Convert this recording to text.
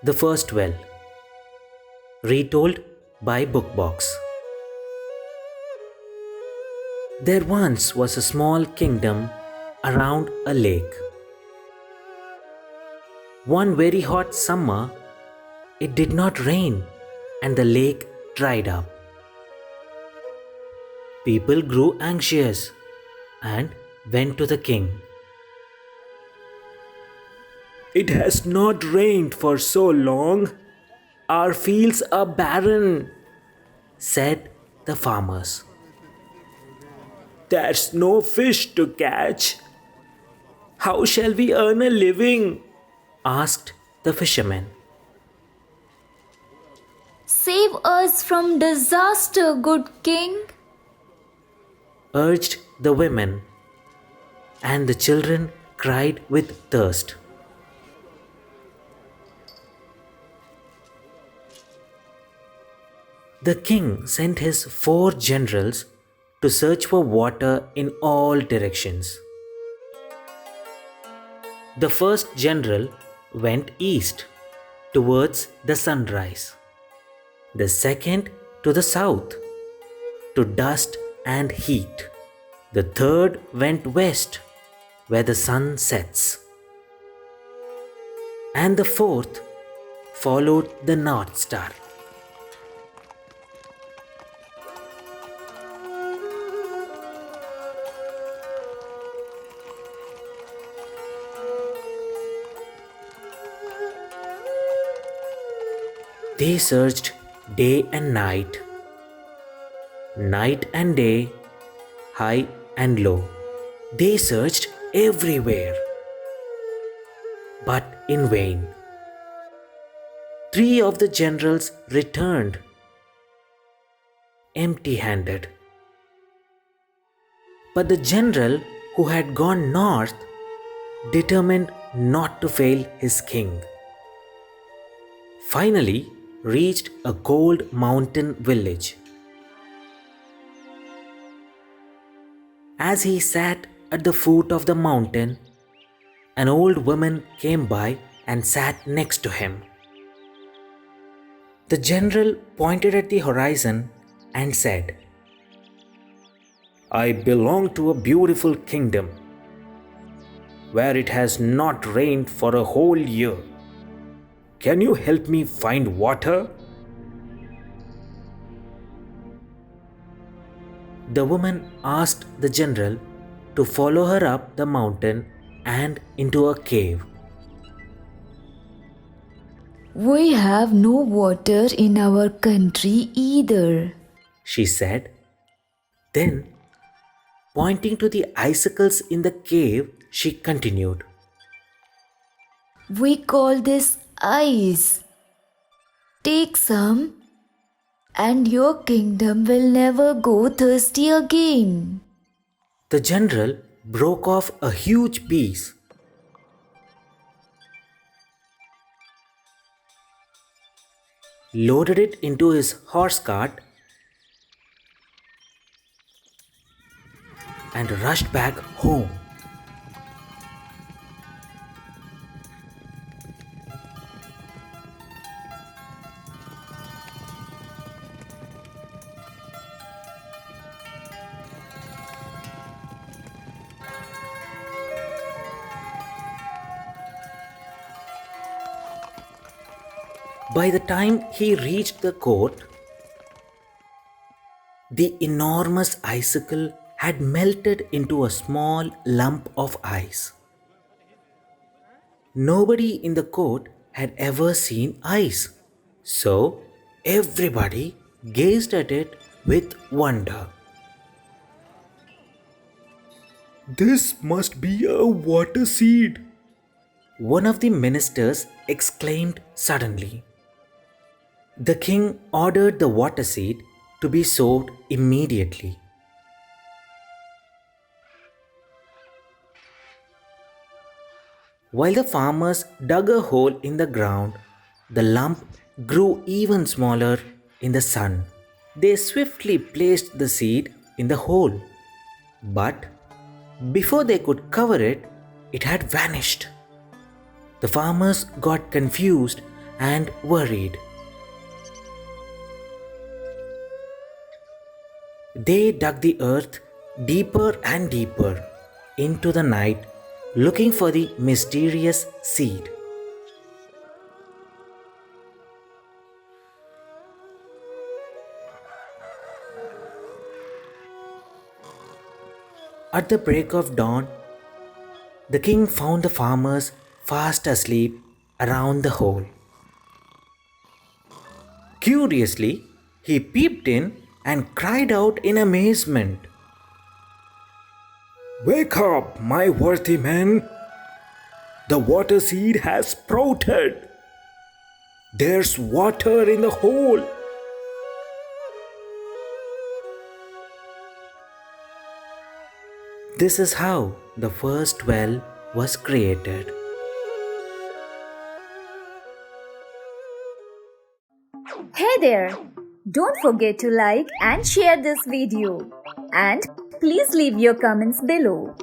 The First Well. Retold by BookBox. There once was a small kingdom around a lake. One very hot summer, it did not rain and the lake dried up. People grew anxious and went to the king. "It has not rained for so long. Our fields are barren," said the farmers. "There's no fish to catch. How shall we earn a living?" asked the fishermen. "Save us from disaster, good king," urged the women, and the children cried with thirst. The king sent his 4 generals to search for water in all directions. The first general went east towards the sunrise, the second to the south to dust and heat, the third went west where the sun sets, and the fourth followed the North Star. They searched day and night and day, high and low. They searched everywhere, but in vain. 3 of the generals returned empty-handed. But the general who had gone north determined not to fail his king. Finally, reached a cold mountain village. As he sat at the foot of the mountain, an old woman came by and sat next to him. The general pointed at the horizon and said, "I belong to a beautiful kingdom where it has not rained for a whole year. Can you help me find water?" The woman asked the general to follow her up the mountain and into a cave. "We have no water in our country either," she said. Then, pointing to the icicles in the cave, she continued, "We call this ice. Take some, and your kingdom will never go thirsty again." The general broke off a huge piece, loaded it into his horse cart, and rushed back home. By the time he reached the court, the enormous icicle had melted into a small lump of ice. Nobody in the court had ever seen ice, so everybody gazed at it with wonder. "This must be a water seed," one of the ministers exclaimed suddenly. The king ordered the water seed to be sowed immediately. While the farmers dug a hole in the ground, the lump grew even smaller in the sun. They swiftly placed the seed in the hole, but before they could cover it, it had vanished. The farmers got confused and worried. They dug the earth deeper and deeper into the night, looking for the mysterious seed. At the break of dawn, the king found the farmers fast asleep around the hole. Curiously, he peeped in and cried out in amazement, "Wake up, my worthy men! The water seed has sprouted! There's water in the hole!" This is how the first well was created. Hey there! Don't forget to like and share this video. And please leave your comments below.